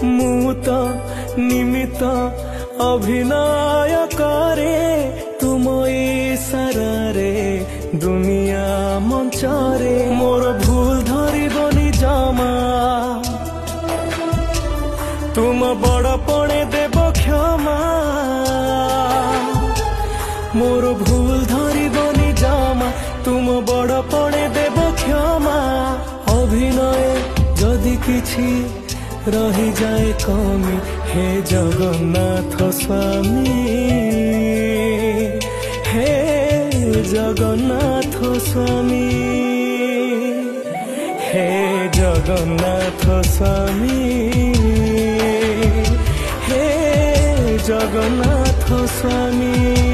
ମୁଁ ତ ନିମିତ ଅଭିନୟ କରେ ତୁମ ଇଶାରାରେ ଦୁନିଆ ମଞ୍ଚରେ ମୋର ଭୁଲ ଧରିବନି ଜମା तुम बड़पणे देव क्षमा मोर भूल धरिबनी जमा तुम बड़पणे देव क्षमा अभिनय जदि किछि रही जाए कमी हे जगन्नाथ स्वामी हे जगन्नाथ स्वामी हे जगन्नाथ स्वामी हे जगन्नाथ स्वामी।